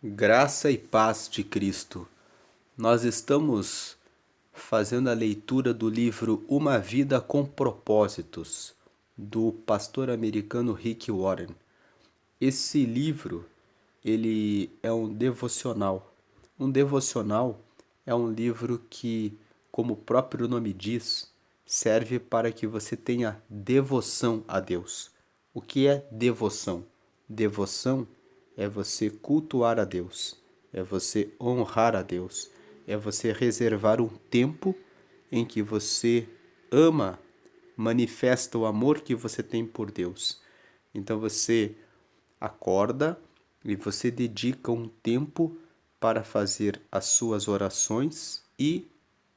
Graça e paz de Cristo. Nós estamos fazendo a leitura do livro Uma Vida com Propósitos, do pastor americano Rick Warren. Esse livro, ele é um devocional. Um devocional é um livro que, como o próprio nome diz, serve para que você tenha devoção a Deus. O que é devoção? Devoção é você cultuar a Deus, é você honrar a Deus, é você reservar um tempo em que você ama, manifesta o amor que você tem por Deus. Então você acorda e você dedica um tempo para fazer as suas orações e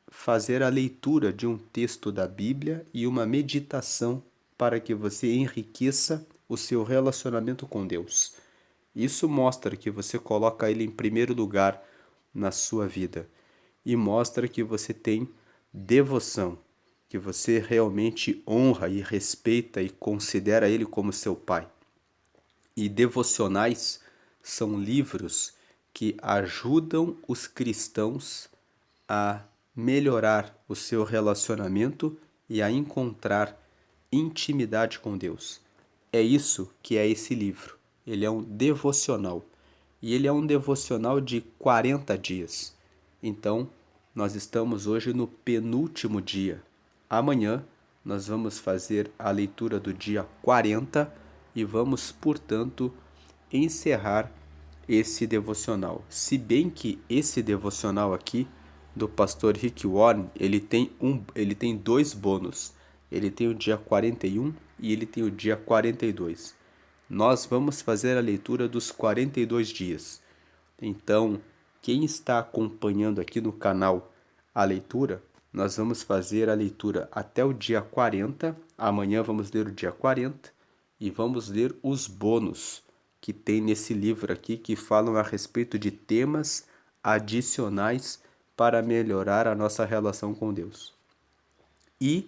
fazer a leitura de um texto da Bíblia e uma meditação para que você enriqueça o seu relacionamento com Deus. Isso mostra que você coloca Ele em primeiro lugar na sua vida e mostra que você tem devoção, que você realmente honra e respeita e considera Ele como seu Pai. E devocionais são livros que ajudam os cristãos a melhorar o seu relacionamento e a encontrar intimidade com Deus. É isso que é esse livro. Ele é um devocional. E ele é um devocional de 40 dias. Então, nós estamos hoje no penúltimo dia. Amanhã nós vamos fazer a leitura do dia 40 e vamos, portanto, encerrar esse devocional. Se bem que esse devocional aqui do pastor Rick Warren, ele tem dois bônus. Ele tem o dia 41 e ele tem o dia 42. Nós vamos fazer a leitura dos 42 dias. Então, quem está acompanhando aqui no canal a leitura, nós vamos fazer a leitura até o dia 40. Amanhã vamos ler o dia 40 e vamos ler os bônus que tem nesse livro aqui que falam a respeito de temas adicionais para melhorar a nossa relação com Deus. E,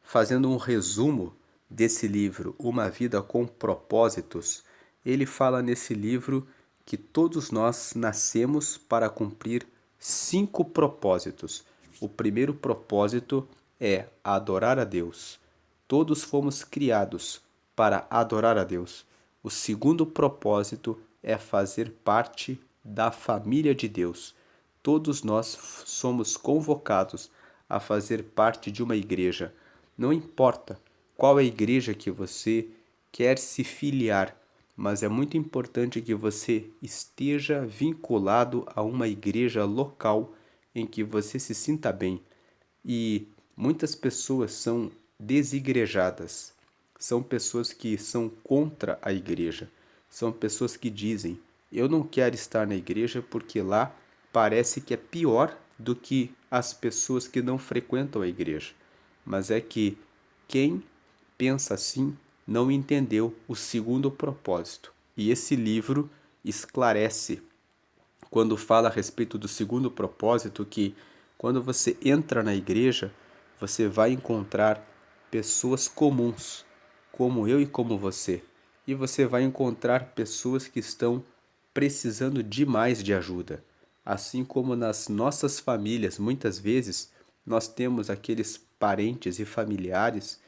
fazendo um resumo desse livro, Uma Vida com Propósitos, ele fala nesse livro que todos nós nascemos para cumprir 5 propósitos. O primeiro propósito é adorar a Deus. Todos fomos criados para adorar a Deus. O segundo propósito é fazer parte da família de Deus. Todos nós somos convocados a fazer parte de uma igreja. Não importa qual é a igreja que você quer se filiar, mas é muito importante que você esteja vinculado a uma igreja local em que você se sinta bem. E muitas pessoas são desigrejadas, são pessoas que são contra a igreja, são pessoas que dizem: eu não quero estar na igreja porque lá parece que é pior do que as pessoas que não frequentam a igreja. Mas é que quem pensa assim não entendeu o segundo propósito. E esse livro esclarece, quando fala a respeito do segundo propósito, que quando você entra na igreja, você vai encontrar pessoas comuns, como eu e como você. E você vai encontrar pessoas que estão precisando demais de ajuda. Assim como nas nossas famílias, muitas vezes, nós temos aqueles parentes e familiares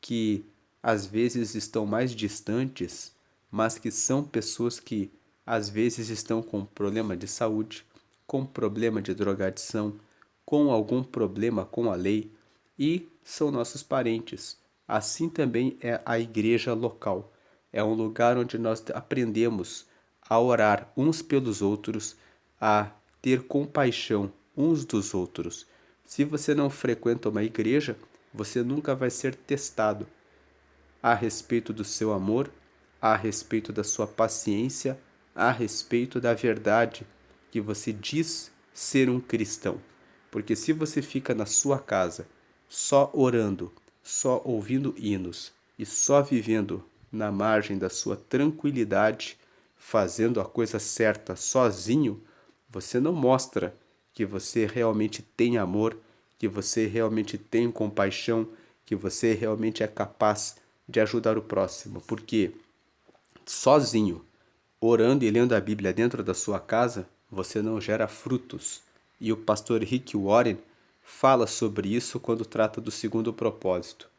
que às vezes estão mais distantes, mas que são pessoas que às vezes estão com problema de saúde, com problema de drogadição, com algum problema com a lei e são nossos parentes. Assim também é a igreja local. É um lugar onde nós aprendemos a orar uns pelos outros, a ter compaixão uns dos outros. Se você não frequenta uma igreja, você nunca vai ser testado a respeito do seu amor, a respeito da sua paciência, a respeito da verdade que você diz ser um cristão. Porque se você fica na sua casa só orando, só ouvindo hinos e só vivendo na margem da sua tranquilidade, fazendo a coisa certa sozinho, você não mostra que você realmente tem amor, que você realmente tem compaixão, que você realmente é capaz de ajudar o próximo, porque sozinho orando e lendo a Bíblia dentro da sua casa, você não gera frutos. E o pastor Rick Warren fala sobre isso quando trata do segundo propósito.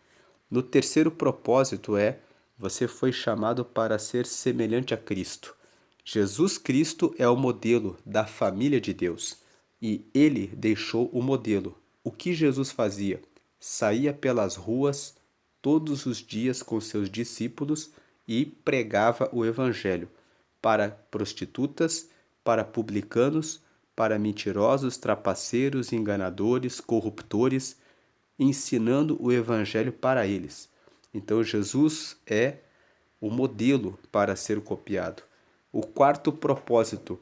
No terceiro propósito você foi chamado para ser semelhante a Cristo. Jesus Cristo é o modelo da família de Deus e ele deixou o modelo. O que Jesus fazia? Saía pelas ruas todos os dias com seus discípulos e pregava o evangelho para prostitutas, para publicanos, para mentirosos, trapaceiros, enganadores, corruptores, ensinando o evangelho para eles. Então Jesus é o modelo para ser copiado. O quarto propósito: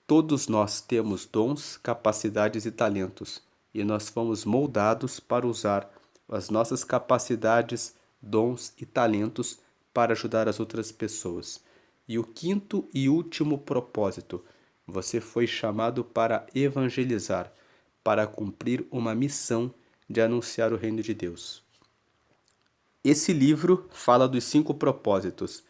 todos nós temos dons, capacidades e talentos, e nós fomos moldados para usar as nossas capacidades, dons e talentos para ajudar as outras pessoas. E o quinto e último propósito: você foi chamado para evangelizar, para cumprir uma missão de anunciar o reino de Deus. Esse livro fala dos 5 propósitos,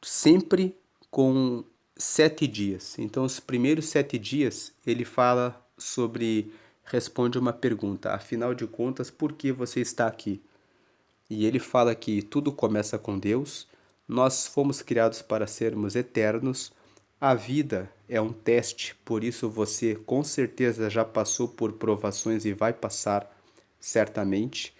sempre com 7 dias. Então, os primeiros 7 dias, ele fala sobre, responde uma pergunta, afinal de contas, por que você está aqui? E ele fala que tudo começa com Deus, nós fomos criados para sermos eternos, a vida é um teste, por isso você com certeza já passou por provações e vai passar certamente,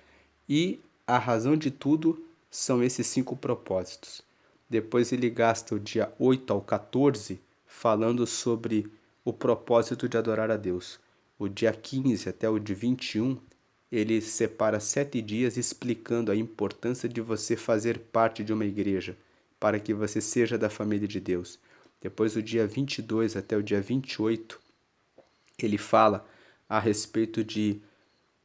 e a razão de tudo são esses 5 propósitos. Depois ele gasta o dia 8 ao 14 falando sobre o propósito de adorar a Deus. O dia 15 até o dia 21, ele separa 7 dias explicando a importância de você fazer parte de uma igreja, para que você seja da família de Deus. Depois, o dia 22 até o dia 28, ele fala a respeito de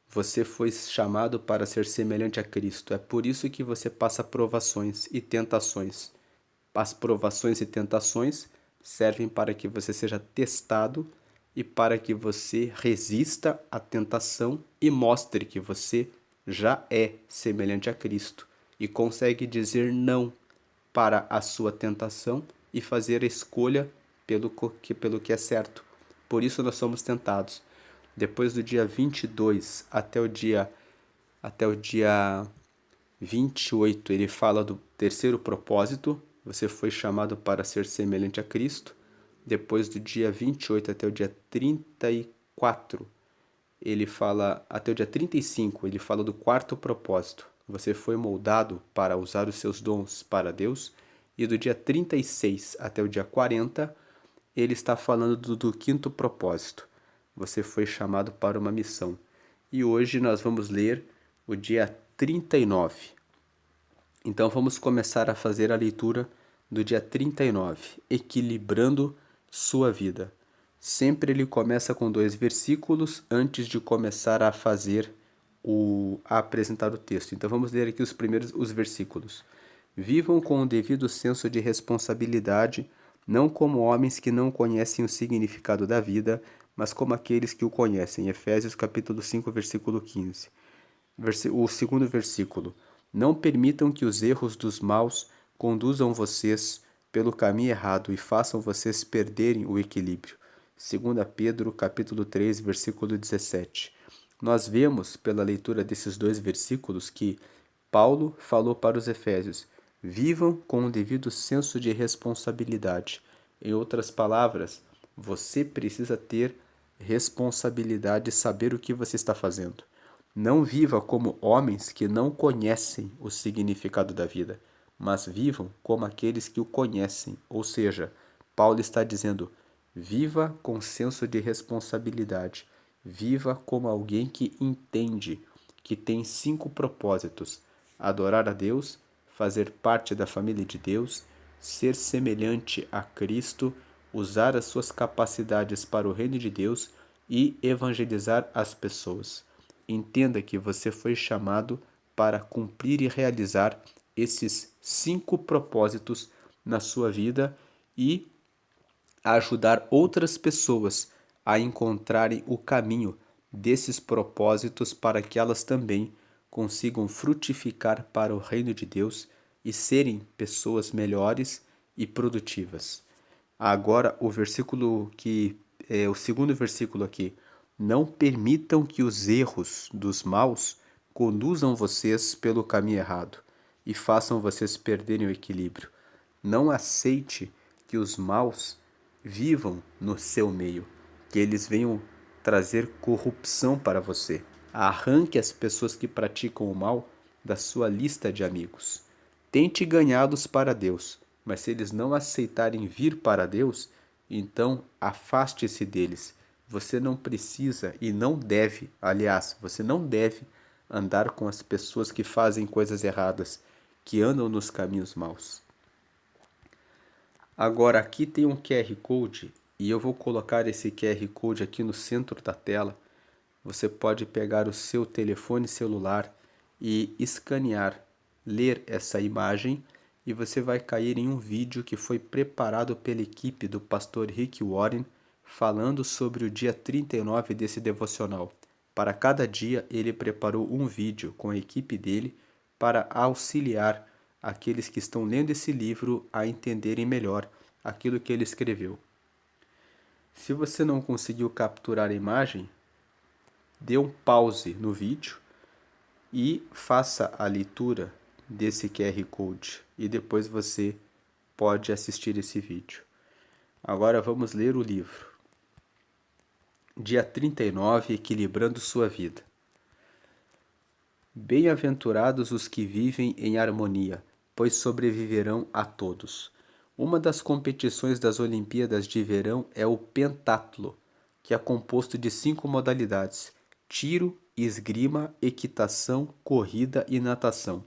você foi chamado para ser semelhante a Cristo. É por isso que você passa provações e tentações. As provações e tentações servem para que você seja testado e para que você resista à tentação e mostre que você já é semelhante a Cristo e consegue dizer não para a sua tentação e fazer a escolha pelo que é certo. Por isso nós somos tentados. Depois do dia 22 até o dia 28, ele fala do terceiro propósito, você foi chamado para ser semelhante a Cristo. Depois do dia 28 até o dia 34, ele fala, até o dia 35, ele fala do quarto propósito. Você foi moldado para usar os seus dons para Deus. E do dia 36 até o dia 40, ele está falando do quinto propósito. Você foi chamado para uma missão. E hoje nós vamos ler o dia 39. Então vamos começar a fazer a leitura do dia 39, equilibrando sua vida. Sempre ele começa com 2 versículos antes de começar a apresentar o texto. Então vamos ler aqui os versículos. Vivam com o devido senso de responsabilidade, não como homens que não conhecem o significado da vida, mas como aqueles que o conhecem. Efésios capítulo 5, versículo 15. O segundo versículo. Não permitam que os erros dos maus conduzam vocês pelo caminho errado e façam vocês perderem o equilíbrio. 2 Pedro capítulo 3, versículo 17. Nós vemos pela leitura desses 2 versículos que Paulo falou para os efésios: vivam com o devido senso de responsabilidade. Em outras palavras, você precisa ter responsabilidade e saber o que você está fazendo. Não viva como homens que não conhecem o significado da vida, mas vivam como aqueles que o conhecem. Ou seja, Paulo está dizendo: viva com senso de responsabilidade. Viva como alguém que entende que tem 5 propósitos: adorar a Deus, fazer parte da família de Deus, ser semelhante a Cristo, usar as suas capacidades para o reino de Deus e evangelizar as pessoas. Entenda que você foi chamado para cumprir e realizar esses 5 propósitos na sua vida e ajudar outras pessoas a encontrarem o caminho desses propósitos para que elas também consigam frutificar para o reino de Deus e serem pessoas melhores e produtivas. Agora, o segundo versículo aqui. Não permitam que os erros dos maus conduzam vocês pelo caminho errado e façam vocês perderem o equilíbrio. Não aceite que os maus vivam no seu meio, que eles venham trazer corrupção para você. Arranque as pessoas que praticam o mal da sua lista de amigos. Tente ganhá-los para Deus, mas se eles não aceitarem vir para Deus, então afaste-se deles. Você não precisa e não deve, aliás, você não deve andar com as pessoas que fazem coisas erradas, que andam nos caminhos maus. Agora aqui tem um QR Code e eu vou colocar esse QR Code aqui no centro da tela. Você pode pegar o seu telefone celular e escanear, ler essa imagem e você vai cair em um vídeo que foi preparado pela equipe do pastor Rick Warren falando sobre o dia 39 desse devocional. Para cada dia ele preparou um vídeo com a equipe dele para auxiliar aqueles que estão lendo esse livro a entenderem melhor aquilo que ele escreveu. Se você não conseguiu capturar a imagem, dê um pause no vídeo e faça a leitura desse QR Code e depois você pode assistir esse vídeo. Agora vamos ler o livro. Dia 39, Equilibrando sua vida. Bem-aventurados os que vivem em harmonia, pois sobreviverão a todos. Uma das competições das Olimpíadas de Verão é o pentatlo, que é composto de 5 modalidades: tiro, esgrima, equitação, corrida e natação.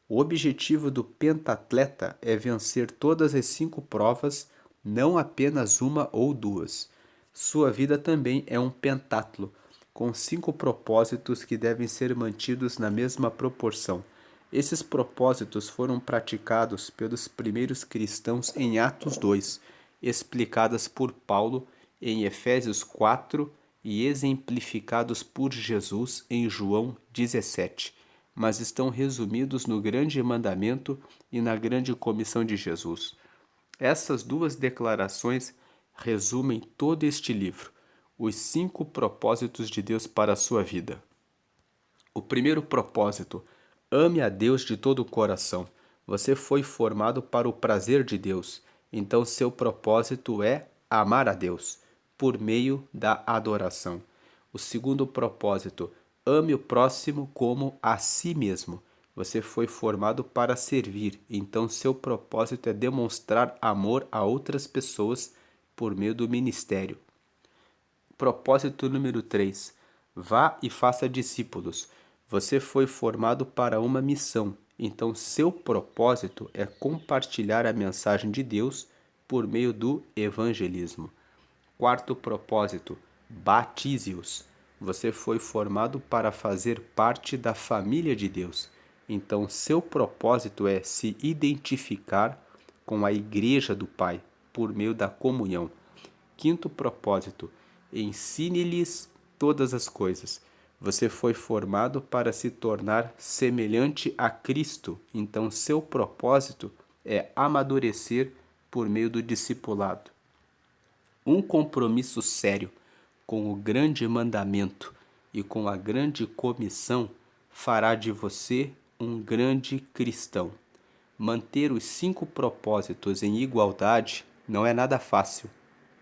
O objetivo do pentatleta é vencer todas as 5 provas, não apenas uma ou duas. Sua vida também é um pentatlo, com 5 propósitos que devem ser mantidos na mesma proporção. Esses propósitos foram praticados pelos primeiros cristãos em Atos 2, explicadas por Paulo em Efésios 4 e exemplificados por Jesus em João 17, mas estão resumidos no grande mandamento e na grande comissão de Jesus. Essas duas declarações resumem todo este livro, os 5 propósitos de Deus para a sua vida. O primeiro propósito: ame a Deus de todo o coração. Você foi formado para o prazer de Deus, então seu propósito é amar a Deus, por meio da adoração. O segundo propósito: ame o próximo como a si mesmo. Você foi formado para servir, então seu propósito é demonstrar amor a outras pessoas por meio do ministério. Propósito número 3. Vá e faça discípulos. Você foi formado para uma missão, então seu propósito é compartilhar a mensagem de Deus por meio do evangelismo. Quarto propósito: batize-os. Você foi formado para fazer parte da família de Deus, então seu propósito é se identificar com a igreja do Pai por meio da comunhão. Quinto propósito: ensine-lhes todas as coisas. Você foi formado para se tornar semelhante a Cristo, então seu propósito é amadurecer por meio do discipulado. Um compromisso sério com o grande mandamento e com a grande comissão fará de você um grande cristão. Manter os 5 propósitos em igualdade não é nada fácil.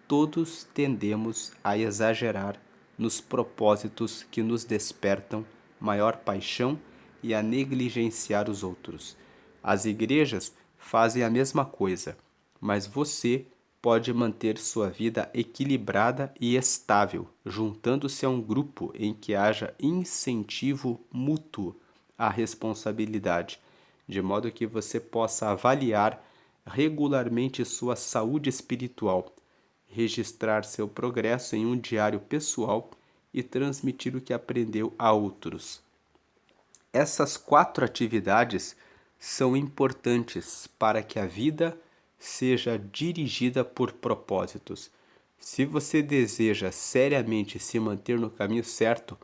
Todos tendemos a exagerar nos propósitos que nos despertam maior paixão e a negligenciar os outros. As igrejas fazem a mesma coisa, mas você pode manter sua vida equilibrada e estável, juntando-se a um grupo em que haja incentivo mútuo à responsabilidade, de modo que você possa avaliar regularmente sua saúde espiritual, registrar seu progresso em um diário pessoal e transmitir o que aprendeu a outros. Essas 4 atividades são importantes para que a vida seja dirigida por propósitos. Se você deseja seriamente se manter no caminho certo,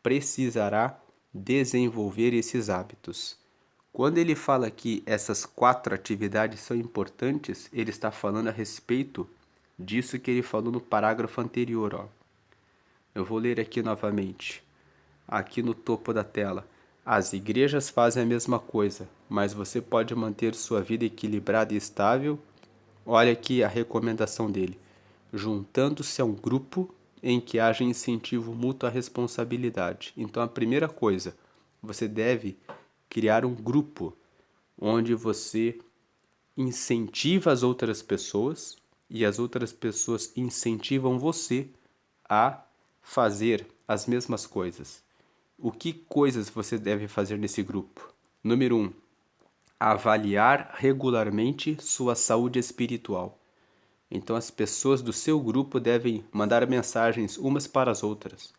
precisará desenvolver esses hábitos. Quando ele fala que essas 4 atividades são importantes, ele está falando a respeito disso que ele falou no parágrafo anterior, ó. Eu vou ler aqui novamente, aqui no topo da tela. As igrejas fazem a mesma coisa, mas você pode manter sua vida equilibrada e estável. Olha aqui a recomendação dele: juntando-se a um grupo em que haja incentivo mútuo à responsabilidade. Então, a primeira coisa, você deve criar um grupo onde você incentiva as outras pessoas e as outras pessoas incentivam você a fazer as mesmas coisas. O que coisas você deve fazer nesse grupo? Número 1, avaliar regularmente sua saúde espiritual. Então as pessoas do seu grupo devem mandar mensagens umas para as outras.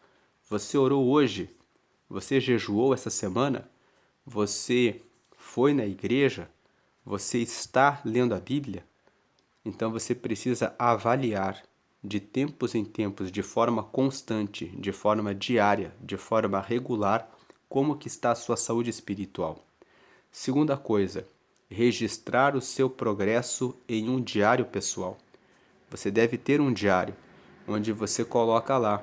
Você orou hoje? Você jejuou essa semana? Você foi na igreja? Você está lendo a Bíblia? Então você precisa avaliar de tempos em tempos, de forma constante, de forma diária, de forma regular, como que está a sua saúde espiritual. Segunda coisa, registrar o seu progresso em um diário pessoal. Você deve ter um diário onde você coloca lá.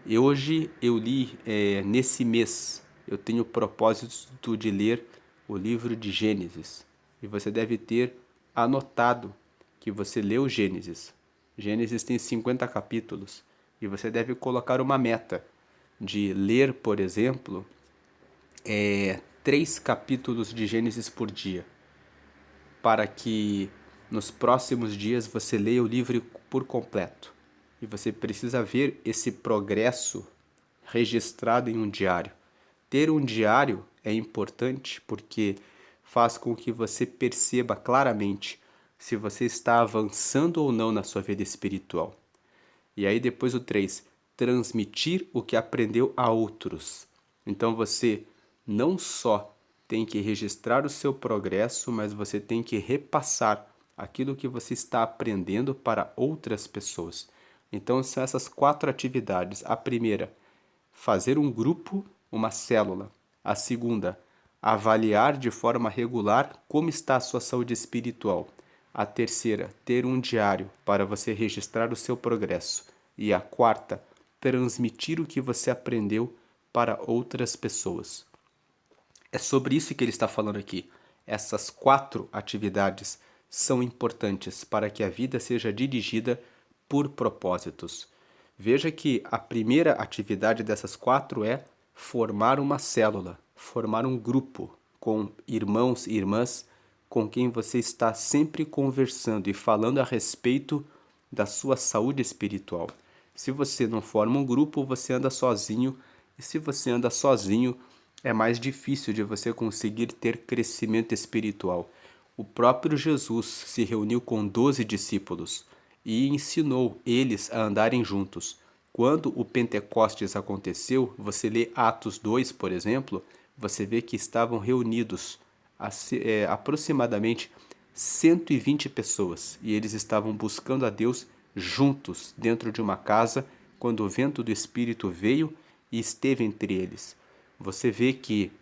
E hoje eu li, nesse mês, eu tenho o propósito de ler o livro de Gênesis. E você deve ter anotado que você leu Gênesis. Gênesis tem 50 capítulos. E você deve colocar uma meta de ler, por exemplo, 3 capítulos de Gênesis por dia, para que nos próximos dias você leia o livro por completo. E você precisa ver esse progresso registrado em um diário. Ter um diário é importante porque faz com que você perceba claramente se você está avançando ou não na sua vida espiritual. E aí depois o 3, transmitir o que aprendeu a outros. Então você não só tem que registrar o seu progresso, mas você tem que repassar aquilo que você está aprendendo para outras pessoas. Então são essas 4 atividades. A primeira, fazer um grupo, uma célula. A segunda, avaliar de forma regular como está a sua saúde espiritual. A terceira, ter um diário para você registrar o seu progresso. E a quarta, transmitir o que você aprendeu para outras pessoas. É sobre isso que ele está falando aqui. Essas 4 atividades são importantes para que a vida seja dirigida por propósitos. Veja que a primeira atividade dessas 4 é formar uma célula, formar um grupo com irmãos e irmãs com quem você está sempre conversando e falando a respeito da sua saúde espiritual. Se você não forma um grupo, você anda sozinho, e se você anda sozinho, é mais difícil de você conseguir ter crescimento espiritual. O próprio Jesus se reuniu com 12 discípulos e ensinou eles a andarem juntos. Quando o Pentecostes aconteceu, você lê Atos 2, por exemplo, você vê que estavam reunidos aproximadamente 120 pessoas e eles estavam buscando a Deus juntos dentro de uma casa quando o vento do Espírito veio e esteve entre eles. Você vê que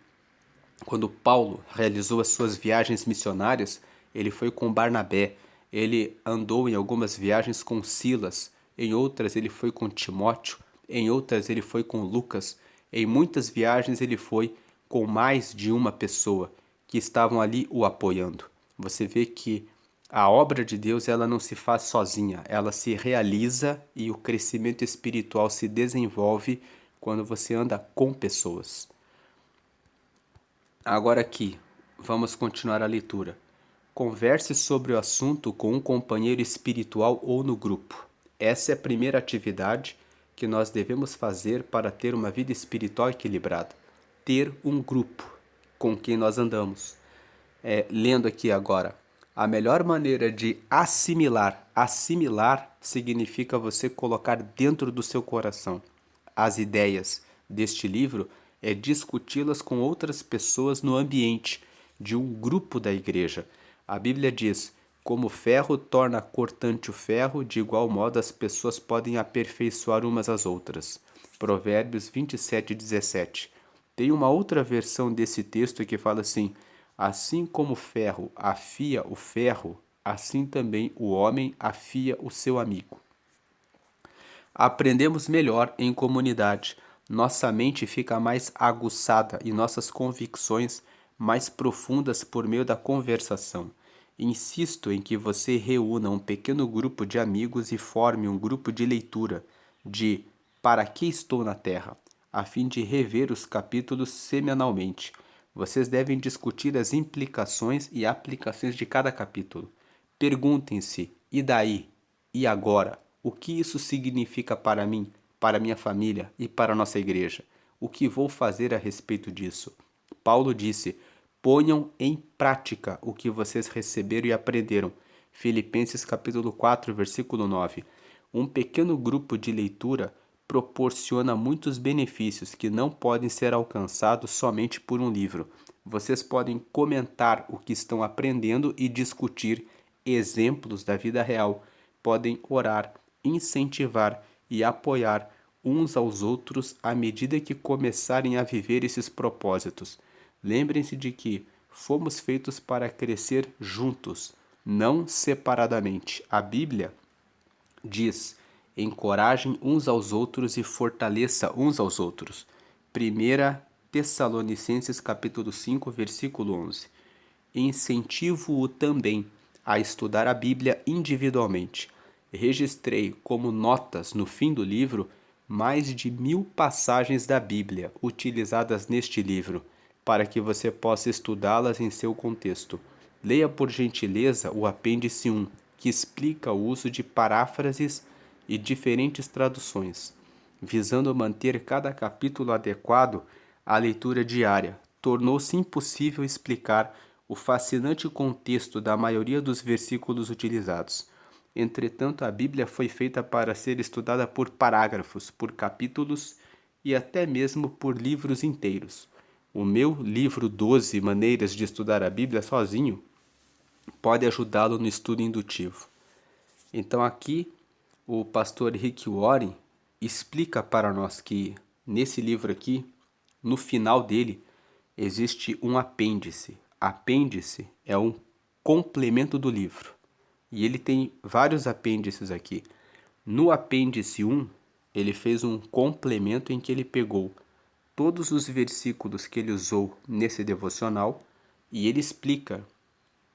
quando Paulo realizou as suas viagens missionárias, ele foi com Barnabé, ele andou em algumas viagens com Silas, em outras ele foi com Timóteo, em outras ele foi com Lucas, em muitas viagens ele foi com mais de uma pessoa que estavam ali o apoiando. Você vê que a obra de Deus ela não se faz sozinha, ela se realiza e o crescimento espiritual se desenvolve quando você anda com pessoas. Agora aqui, vamos continuar a leitura. Converse sobre o assunto com um companheiro espiritual ou no grupo. Essa é a primeira atividade que nós devemos fazer para ter uma vida espiritual equilibrada. Ter um grupo com quem nós andamos. Lendo aqui agora. A melhor maneira de assimilar significa você colocar dentro do seu coração as ideias deste livro é discuti-las com outras pessoas no ambiente de um grupo da igreja. A Bíblia diz: como o ferro torna cortante o ferro, de igual modo as pessoas podem aperfeiçoar umas às outras. Provérbios 27:17. Tem uma outra versão desse texto que fala assim: Assim como o ferro afia o ferro, assim também o homem afia o seu amigo. Aprendemos melhor em comunidade. Nossa mente fica mais aguçada e nossas convicções mais profundas por meio da conversação. Insisto em que você reúna um pequeno grupo de amigos e forme um grupo de leitura de Para que estou na Terra, a fim de rever os capítulos semanalmente. Vocês devem discutir as implicações e aplicações de cada capítulo. Perguntem-se: e daí? E agora? O que isso significa para mim, para minha família e para a nossa igreja? O que vou fazer a respeito disso? Paulo disse: ponham em prática o que vocês receberam e aprenderam. Filipenses capítulo 4, versículo 9. Um pequeno grupo de leitura proporciona muitos benefícios que não podem ser alcançados somente por um livro. Vocês podem comentar o que estão aprendendo e discutir exemplos da vida real. Podem orar, incentivar e apoiar uns aos outros à medida que começarem a viver esses propósitos. Lembrem-se de que fomos feitos para crescer juntos, não separadamente. A Bíblia diz: encorajem uns aos outros e fortaleça uns aos outros. 1 Tessalonicenses capítulo 5, versículo 11. Incentivo-o também a estudar a Bíblia individualmente. Registrei como notas no fim do livro mais de 1000 passagens da Bíblia utilizadas neste livro, para que você possa estudá-las em seu contexto. Leia por gentileza o apêndice 1, que explica o uso de paráfrases e diferentes traduções, visando manter cada capítulo adequado à leitura diária. Tornou-se impossível explicar o fascinante contexto da maioria dos versículos utilizados. Entretanto, a Bíblia foi feita para ser estudada por parágrafos, por capítulos e até mesmo por livros inteiros. O meu livro 12 Maneiras de Estudar a Bíblia sozinho pode ajudá-lo no estudo indutivo. Então aqui o pastor Rick Warren explica para nós que nesse livro aqui, no final dele, existe um apêndice. Apêndice é um complemento do livro. E ele tem vários apêndices aqui. No apêndice 1, ele fez um complemento em que ele pegou todos os versículos que ele usou nesse devocional e ele explica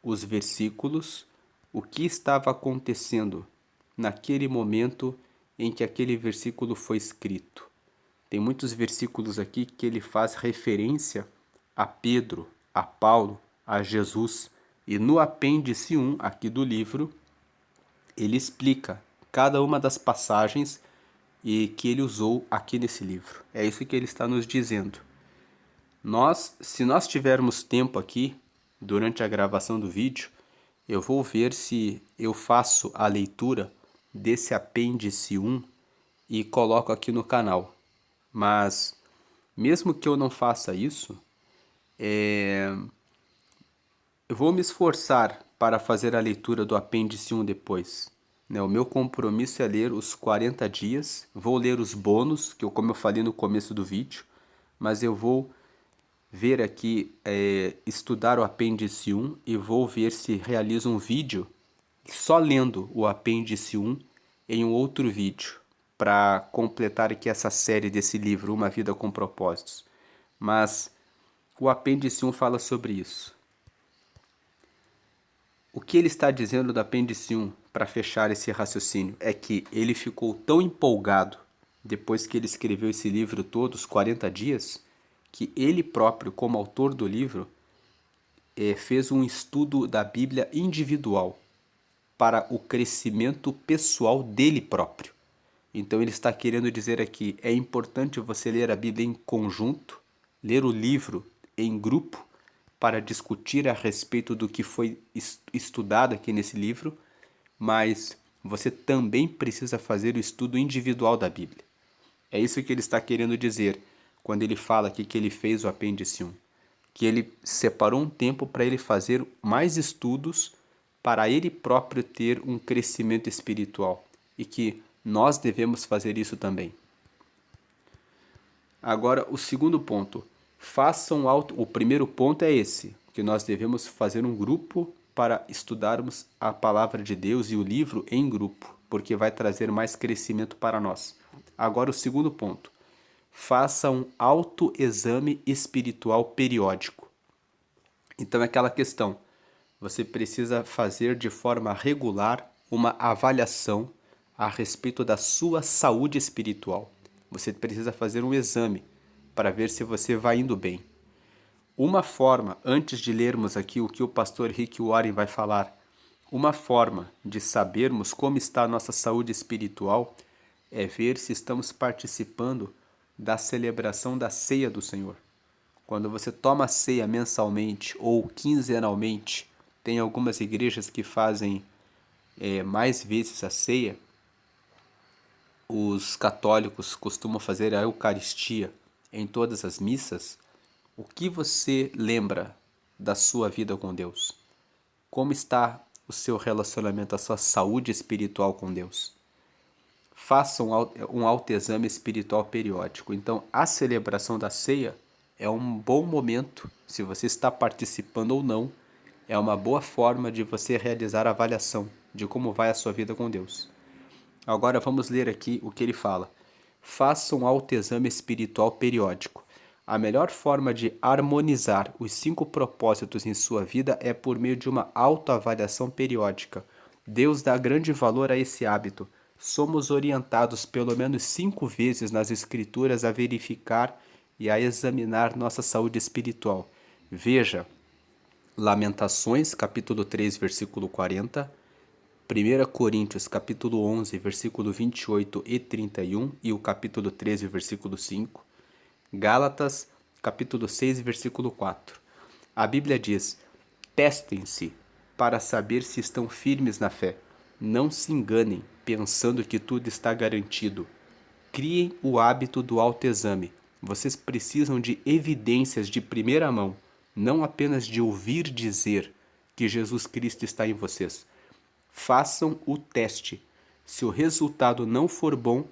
os versículos, o que estava acontecendo naquele momento em que aquele versículo foi escrito. Tem muitos versículos aqui que ele faz referência a Pedro, a Paulo, a Jesus. E no apêndice 1 aqui do livro, ele explica cada uma das passagens e que ele usou aqui nesse livro. É isso que ele está nos dizendo. Se nós tivermos tempo aqui, durante a gravação do vídeo, eu vou ver se eu faço a leitura desse apêndice 1 e coloco aqui no canal. Mas, mesmo que eu não faça isso, eu vou me esforçar para fazer a leitura do apêndice 1 depois. Né? O meu compromisso é ler os 40 dias, vou ler os bônus, como eu falei no começo do vídeo, mas eu vou ver aqui, estudar o apêndice 1 e vou ver se realizo um vídeo só lendo o apêndice 1 em um outro vídeo, para completar aqui essa série desse livro, Uma Vida com Propósitos. Mas o apêndice 1 fala sobre isso. O que ele está dizendo do apêndice 1, para fechar esse raciocínio, é que ele ficou tão empolgado depois que ele escreveu esse livro todos, 40 dias, que ele próprio, como autor do livro, fez um estudo da Bíblia individual para o crescimento pessoal dele próprio. Então ele está querendo dizer aqui, é importante você ler a Bíblia em conjunto, ler o livro em grupo, para discutir a respeito do que foi estudado aqui nesse livro, mas você também precisa fazer o estudo individual da Bíblia. É isso que ele está querendo dizer quando ele fala aqui que ele fez o apêndice 1, que ele separou um tempo para ele fazer mais estudos para ele próprio ter um crescimento espiritual e que nós devemos fazer isso também. Agora, o segundo ponto. O primeiro ponto é esse, que nós devemos fazer um grupo para estudarmos a palavra de Deus e o livro em grupo, porque vai trazer mais crescimento para nós. Agora o segundo ponto. Faça um autoexame espiritual periódico. Então é aquela questão, você precisa fazer de forma regular uma avaliação a respeito da sua saúde espiritual. Você precisa fazer um exame para ver se você vai indo bem. Uma forma, antes de lermos aqui o que o pastor Rick Warren vai falar, uma forma de sabermos como está a nossa saúde espiritual é ver se estamos participando da celebração da ceia do Senhor. Quando você toma a ceia mensalmente ou quinzenalmente, tem algumas igrejas que fazem mais vezes a ceia. Os católicos costumam fazer a Eucaristia em todas as missas. O que você lembra da sua vida com Deus? Como está o seu relacionamento, a sua saúde espiritual com Deus? Faça um autoexame espiritual periódico. Então, a celebração da ceia é um bom momento, se você está participando ou não, é uma boa forma de você realizar a avaliação de como vai a sua vida com Deus. Agora vamos ler aqui o que ele fala. Faça um autoexame espiritual periódico. A melhor forma de harmonizar os 5 propósitos em sua vida é por meio de uma autoavaliação periódica. Deus dá grande valor a esse hábito. Somos orientados pelo menos 5 vezes nas Escrituras a verificar e a examinar nossa saúde espiritual. Veja, Lamentações, capítulo 3, versículo 40, 1 Coríntios, capítulo 11, versículo 28 e 31 e o capítulo 13, versículo 5, Gálatas, capítulo 6, versículo 4. A Bíblia diz: testem-se para saber se estão firmes na fé. Não se enganem, pensando que tudo está garantido. Criem o hábito do autoexame. Vocês precisam de evidências de primeira mão, não apenas de ouvir dizer que Jesus Cristo está em vocês. Façam o teste. Se o resultado não for bom,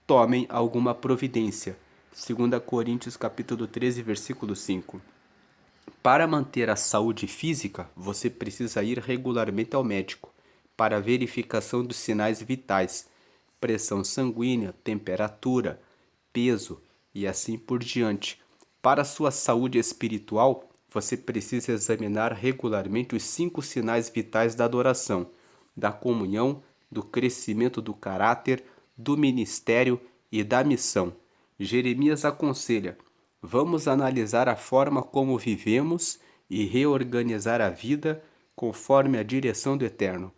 tomem alguma providência. 2 Coríntios capítulo 13, versículo 5. Para manter a saúde física, você precisa ir regularmente ao médico para a verificação dos sinais vitais, pressão sanguínea, temperatura, peso e assim por diante. Para a sua saúde espiritual, você precisa examinar regularmente os 5 sinais vitais da adoração, da comunhão, do crescimento do caráter, do ministério e da missão. Jeremias aconselha: vamos analisar a forma como vivemos e reorganizar a vida conforme a direção do Eterno.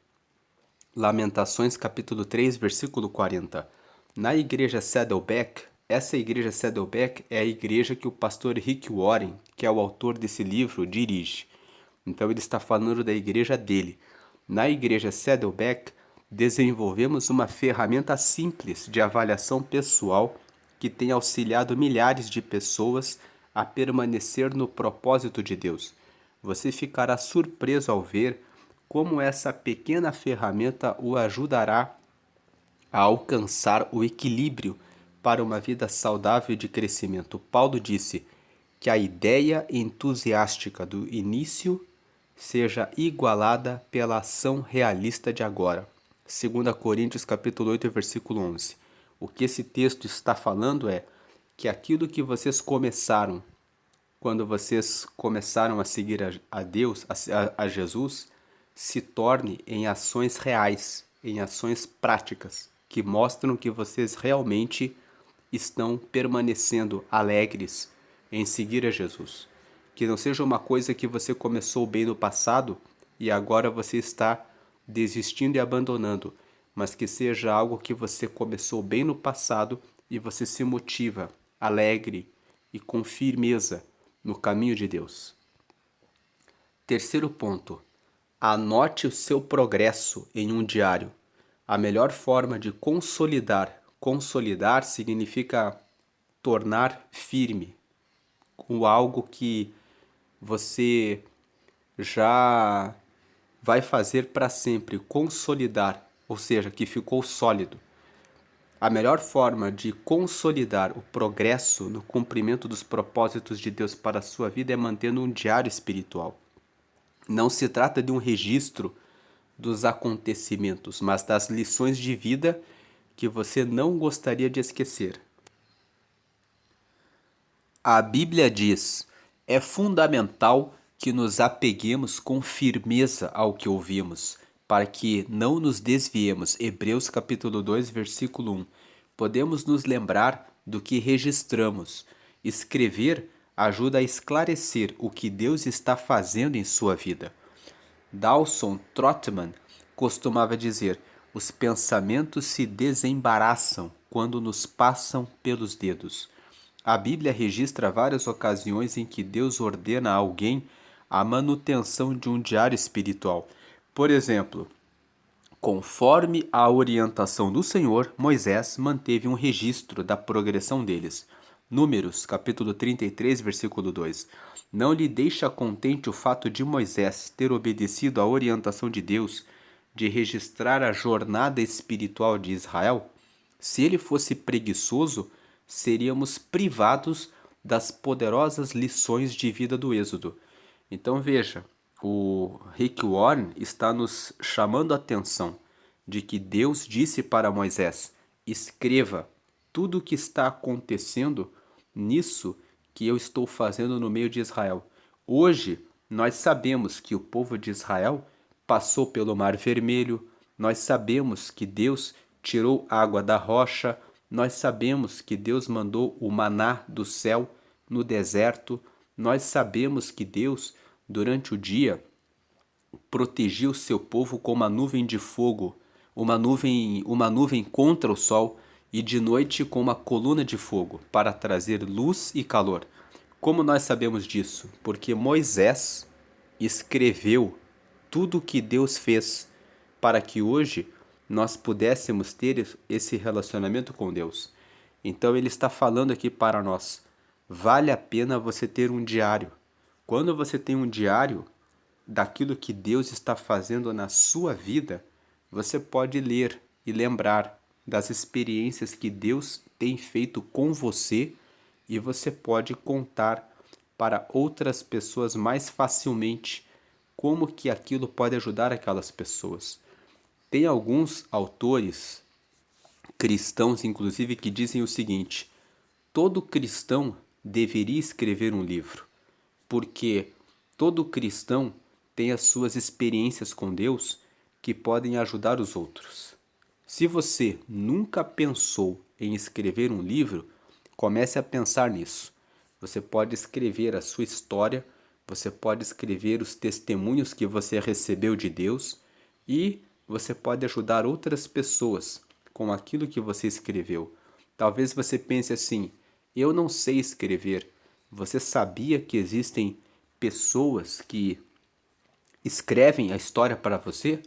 Lamentações capítulo 3, versículo 40. Na igreja Saddleback, essa igreja Saddleback é a igreja que o pastor Rick Warren, que é o autor desse livro, dirige. Então ele está falando da igreja dele. Na igreja Saddleback, desenvolvemos uma ferramenta simples de avaliação pessoal que tem auxiliado milhares de pessoas a permanecer no propósito de Deus. Você ficará surpreso ao ver como essa pequena ferramenta o ajudará a alcançar o equilíbrio para uma vida saudável e de crescimento. Paulo disse que a ideia entusiástica do início seja igualada pela ação realista de agora. 2 Coríntios capítulo 8, versículo 11. O que esse texto está falando é que aquilo que vocês começaram, quando vocês começaram a seguir a Deus, a Jesus, se torne em ações reais, em ações práticas, que mostram que vocês realmente estão permanecendo alegres em seguir a Jesus. Que não seja uma coisa que você começou bem no passado e agora você está desistindo e abandonando, mas que seja algo que você começou bem no passado e você se motiva, alegre e com firmeza no caminho de Deus. Terceiro ponto. Anote o seu progresso em um diário. A melhor forma de consolidar significa tornar firme, com algo que você já vai fazer para sempre, consolidar, ou seja, que ficou sólido. A melhor forma de consolidar o progresso no cumprimento dos propósitos de Deus para a sua vida é mantendo um diário espiritual. Não se trata de um registro dos acontecimentos, mas das lições de vida que você não gostaria de esquecer. A Bíblia diz: é fundamental que nos apeguemos com firmeza ao que ouvimos, para que não nos desviemos. Hebreus capítulo 2, versículo 1. Podemos nos lembrar do que registramos. Escrever ajuda a esclarecer o que Deus está fazendo em sua vida. Dawson Trotman costumava dizer: os pensamentos se desembaraçam quando nos passam pelos dedos. A Bíblia registra várias ocasiões em que Deus ordena a alguém a manutenção de um diário espiritual. Por exemplo, conforme a orientação do Senhor, Moisés manteve um registro da progressão deles. Números, capítulo 33, versículo 2. Não lhe deixa contente o fato de Moisés ter obedecido à orientação de Deus de registrar a jornada espiritual de Israel? Se ele fosse preguiçoso, seríamos privados das poderosas lições de vida do Êxodo. Então veja, o Rick Warren está nos chamando a atenção de que Deus disse para Moisés: escreva tudo o que está acontecendo nisso que eu estou fazendo no meio de Israel. Hoje, nós sabemos que o povo de Israel passou pelo Mar Vermelho, nós sabemos que Deus tirou água da rocha, nós sabemos que Deus mandou o maná do céu no deserto, nós sabemos que Deus, durante o dia, protegiu seu povo com uma nuvem de fogo, uma nuvem contra o sol, e de noite com uma coluna de fogo, para trazer luz e calor. Como nós sabemos disso? Porque Moisés escreveu tudo o que Deus fez para que hoje nós pudéssemos ter esse relacionamento com Deus. Então ele está falando aqui para nós: vale a pena você ter um diário. Quando você tem um diário daquilo que Deus está fazendo na sua vida, você pode ler e lembrar das experiências que Deus tem feito com você, e você pode contar para outras pessoas mais facilmente como que aquilo pode ajudar aquelas pessoas. Tem alguns autores cristãos, inclusive, que dizem o seguinte: todo cristão deveria escrever um livro, porque todo cristão tem as suas experiências com Deus que podem ajudar os outros. Se você nunca pensou em escrever um livro, comece a pensar nisso. Você pode escrever a sua história, você pode escrever os testemunhos que você recebeu de Deus, e você pode ajudar outras pessoas com aquilo que você escreveu. Talvez você pense assim: eu não sei escrever. Você sabia que existem pessoas que escrevem a história para você?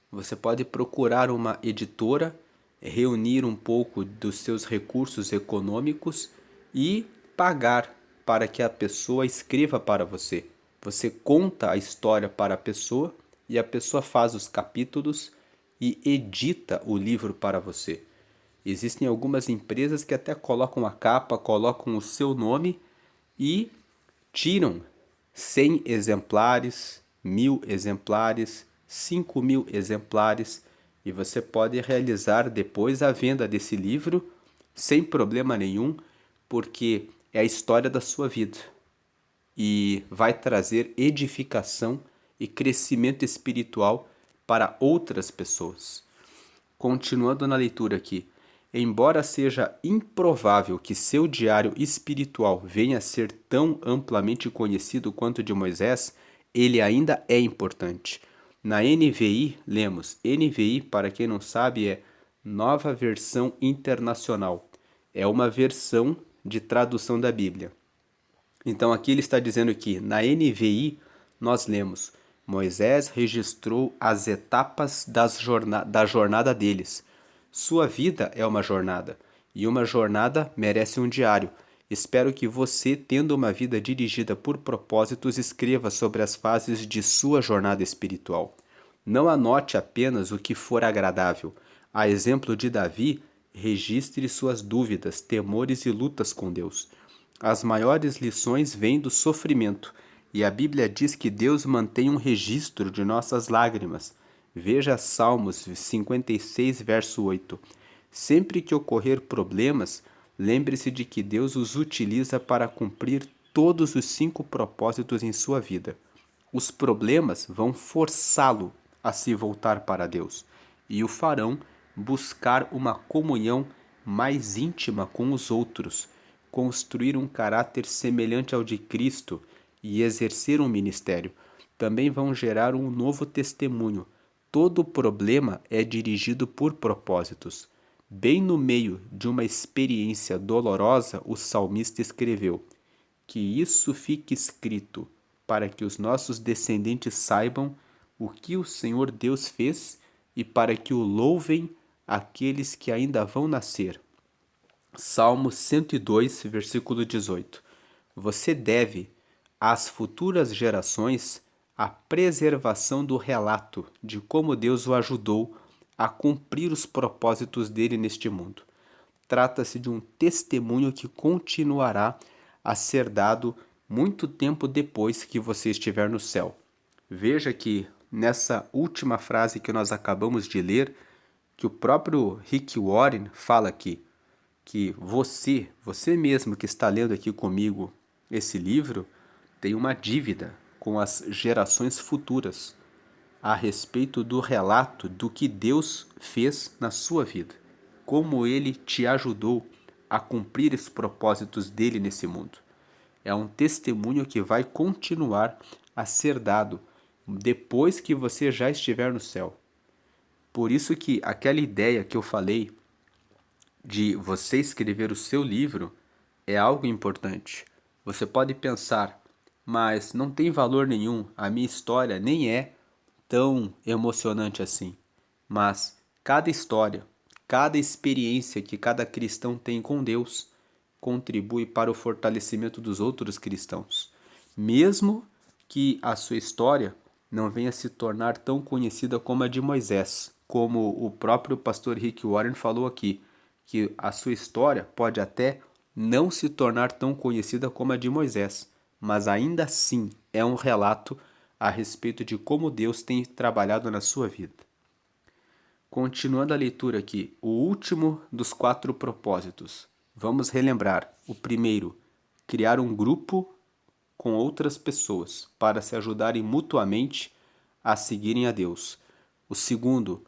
Você pode procurar uma editora, reunir um pouco dos seus recursos econômicos e pagar para que a pessoa escreva para você. Você conta a história para a pessoa e a pessoa faz os capítulos e edita o livro para você. Existem algumas empresas que até colocam a capa, colocam o seu nome e tiram 100 exemplares, 1000 exemplares, 5000 exemplares, e você pode realizar depois a venda desse livro sem problema nenhum, porque é a história da sua vida e vai trazer edificação e crescimento espiritual para outras pessoas. Continuando na leitura aqui: embora seja improvável que seu diário espiritual venha a ser tão amplamente conhecido quanto o de Moisés, ele ainda é importante. Na NVI, lemos: NVI, para quem não sabe, é Nova Versão Internacional. É uma versão de tradução da Bíblia. Então aqui ele está dizendo que na NVI nós lemos: Moisés registrou as etapas da jornada deles. Sua vida é uma jornada, e uma jornada merece um diário. Espero que você, tendo uma vida dirigida por propósitos, escreva sobre as fases de sua jornada espiritual. Não anote apenas o que for agradável. A exemplo de Davi, registre suas dúvidas, temores e lutas com Deus. As maiores lições vêm do sofrimento, E a Bíblia diz que Deus mantém um registro de nossas lágrimas. Veja Salmos 56, verso 8. Sempre que ocorrer problemas, lembre-se de que Deus os utiliza para cumprir todos os 5 propósitos em sua vida. Os problemas vão forçá-lo a se voltar para Deus e o farão buscar uma comunhão mais íntima com os outros, construir um caráter semelhante ao de Cristo e exercer um ministério. Também vão gerar um novo testemunho. Todo problema é dirigido por propósitos. Bem no meio de uma experiência dolorosa, o salmista escreveu: que isso fique escrito, para que os nossos descendentes saibam o que o Senhor Deus fez e para que o louvem aqueles que ainda vão nascer. Salmo 102, versículo 18. Você deve às futuras gerações a preservação do relato de como Deus o ajudou a cumprir os propósitos dele neste mundo. Trata-se de um testemunho que continuará a ser dado muito tempo depois que você estiver no céu. Veja que nessa última frase que nós acabamos de ler, que o próprio Rick Warren fala aqui, que você mesmo que está lendo aqui comigo esse livro, tem uma dívida com as gerações futuras a respeito do relato do que Deus fez na sua vida, como Ele te ajudou a cumprir os propósitos dele nesse mundo. É um testemunho que vai continuar a ser dado depois que você já estiver no céu. Por isso que aquela ideia que eu falei de você escrever o seu livro é algo importante. Você pode pensar, mas não tem valor nenhum, a minha história nem é tão emocionante assim. Mas cada história, cada experiência que cada cristão tem com Deus contribui para o fortalecimento dos outros cristãos. Mesmo que a sua história não venha se tornar tão conhecida como a de Moisés, como o próprio pastor Rick Warren falou aqui, que a sua história pode até não se tornar tão conhecida como a de Moisés, mas ainda assim é um relato a respeito de como Deus tem trabalhado na sua vida. Continuando a leitura aqui, o último dos 4 propósitos. Vamos relembrar. O primeiro, criar um grupo com outras pessoas para se ajudarem mutuamente a seguirem a Deus. O segundo,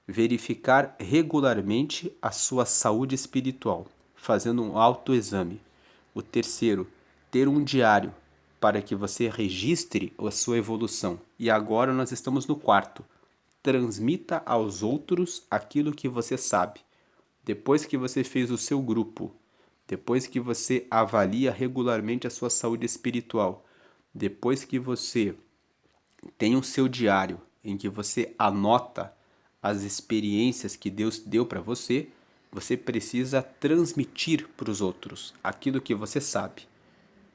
verificar regularmente a sua saúde espiritual, fazendo um autoexame. O terceiro, ter um diário para que você registre a sua evolução. E agora nós estamos no quarto. Transmita aos outros aquilo que você sabe. Depois que você fez o seu grupo, depois que você avalia regularmente a sua saúde espiritual, depois que você tem o seu diário em que você anota as experiências que Deus deu para você, você precisa transmitir para os outros aquilo que você sabe.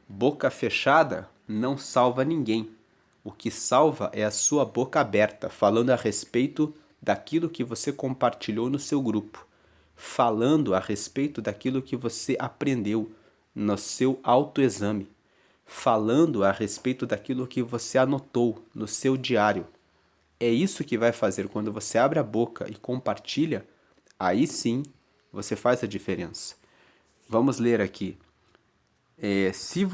Boca fechada não salva ninguém. O que salva é a sua boca aberta, falando a respeito daquilo que você compartilhou no seu grupo, falando a respeito daquilo que você aprendeu no seu autoexame, falando a respeito daquilo que você anotou no seu diário. É isso que vai fazer quando você abre a boca e compartilha, aí sim você faz a diferença. Vamos ler aqui. Se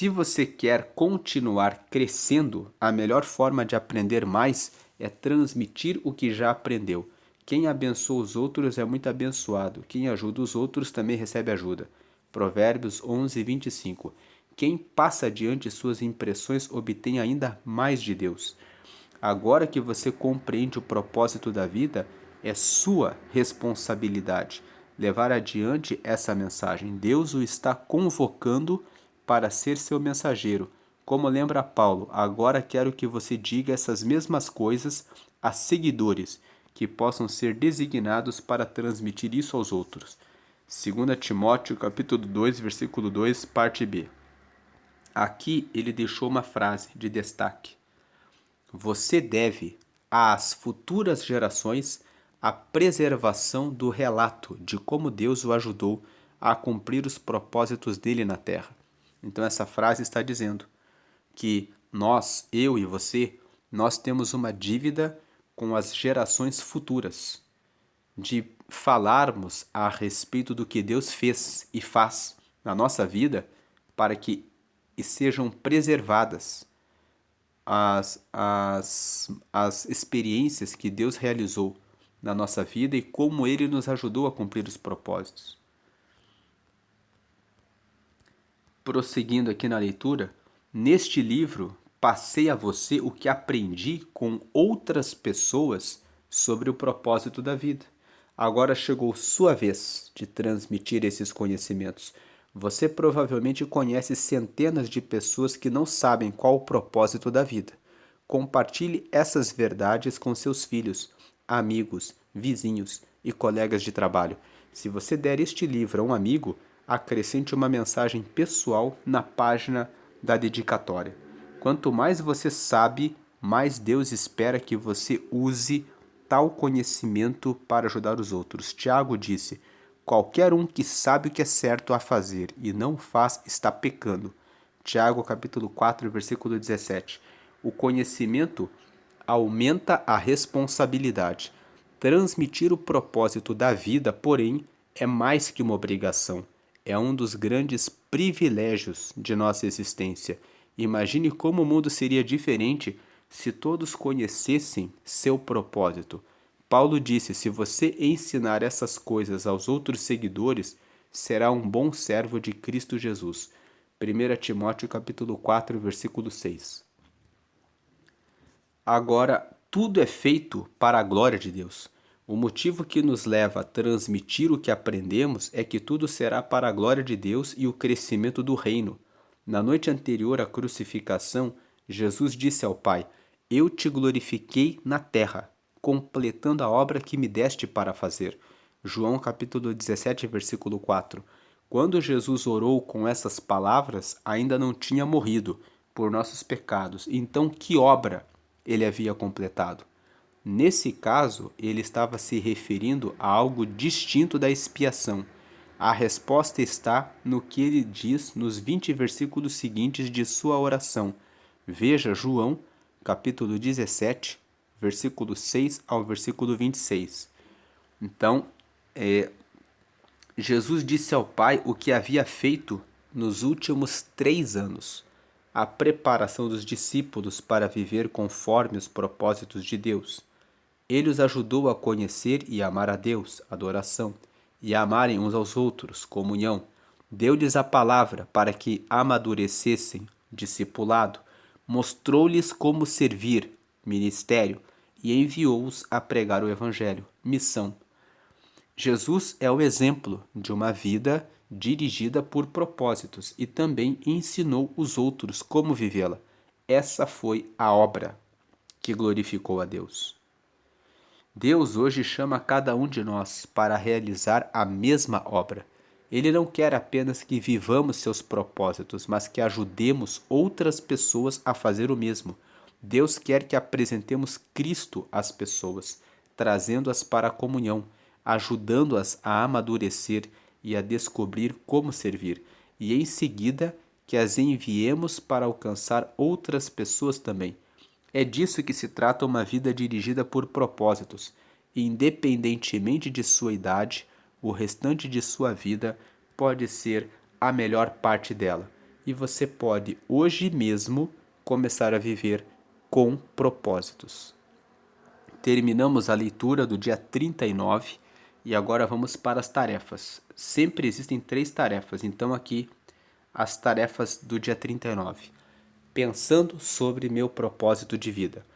você quer continuar crescendo, a melhor forma de aprender mais é transmitir o que já aprendeu. Quem abençoa os outros é muito abençoado. Quem ajuda os outros também recebe ajuda. Provérbios 11, 25. Quem passa adiante suas impressões obtém ainda mais de Deus. Agora que você compreende o propósito da vida, é sua responsabilidade levar adiante essa mensagem. Deus o está convocando para ser seu mensageiro. Como lembra Paulo, agora quero que você diga essas mesmas coisas a seguidores, que possam ser designados para transmitir isso aos outros. 2 Timóteo, capítulo 2, versículo 2, parte B. Aqui ele deixou uma frase de destaque. Você deve às futuras gerações a preservação do relato de como Deus o ajudou a cumprir os propósitos dele na terra. Então essa frase está dizendo que nós, eu e você, nós temos uma dívida com as gerações futuras, de falarmos a respeito do que Deus fez e faz na nossa vida para que sejam preservadas as experiências que Deus realizou na nossa vida e como Ele nos ajudou a cumprir os propósitos. Prosseguindo aqui na leitura, neste livro passei a você o que aprendi com outras pessoas sobre o propósito da vida. Agora chegou sua vez de transmitir esses conhecimentos. Você provavelmente conhece centenas de pessoas que não sabem qual o propósito da vida. Compartilhe essas verdades com seus filhos, amigos, vizinhos e colegas de trabalho. Se você der este livro a um amigo, acrescente uma mensagem pessoal na página da dedicatória. Quanto mais você sabe, mais Deus espera que você use tal conhecimento para ajudar os outros. Tiago disse: qualquer um que sabe o que é certo a fazer e não faz está pecando. Tiago capítulo 4, versículo 17. O conhecimento aumenta a responsabilidade. Transmitir o propósito da vida, porém, é mais que uma obrigação. É um dos grandes privilégios de nossa existência. Imagine como o mundo seria diferente se todos conhecessem seu propósito. Paulo disse: se você ensinar essas coisas aos outros seguidores, será um bom servo de Cristo Jesus. 1 Timóteo capítulo 4, versículo 6. Agora, tudo é feito para a glória de Deus. O motivo que nos leva a transmitir o que aprendemos é que tudo será para a glória de Deus e o crescimento do reino. Na noite anterior à crucificação, Jesus disse ao Pai: eu te glorifiquei na terra, completando a obra que me deste para fazer. João capítulo 17, versículo 4. Quando Jesus orou com essas palavras, ainda não tinha morrido por nossos pecados. Então, que obra ele havia completado? Nesse caso, ele estava se referindo a algo distinto da expiação. A resposta está no que ele diz nos 20 versículos seguintes de sua oração. Veja João, capítulo 17, versículo 6 ao versículo 26. Então, Jesus disse ao Pai o que havia feito nos últimos 3 anos. A preparação dos discípulos para viver conforme os propósitos de Deus. Ele os ajudou a conhecer e amar a Deus, adoração, e a amarem uns aos outros, comunhão. Deu-lhes a palavra para que amadurecessem, discipulado. Mostrou-lhes como servir, ministério, e enviou-os a pregar o evangelho, missão. Jesus é o exemplo de uma vida dirigida por propósitos e também ensinou os outros como vivê-la. Essa foi a obra que glorificou a Deus. Deus hoje chama cada um de nós para realizar a mesma obra. Ele não quer apenas que vivamos seus propósitos, mas que ajudemos outras pessoas a fazer o mesmo. Deus quer que apresentemos Cristo às pessoas, trazendo-as para a comunhão, ajudando-as a amadurecer e a descobrir como servir, e em seguida que as enviemos para alcançar outras pessoas também. É disso que se trata uma vida dirigida por propósitos. Independentemente de sua idade, o restante de sua vida pode ser a melhor parte dela. E você pode, hoje mesmo, começar a viver com propósitos. Terminamos a leitura do dia 39 e agora vamos para as tarefas. Sempre existem 3 tarefas, então aqui as tarefas do dia 39. Pensando sobre meu propósito de vida.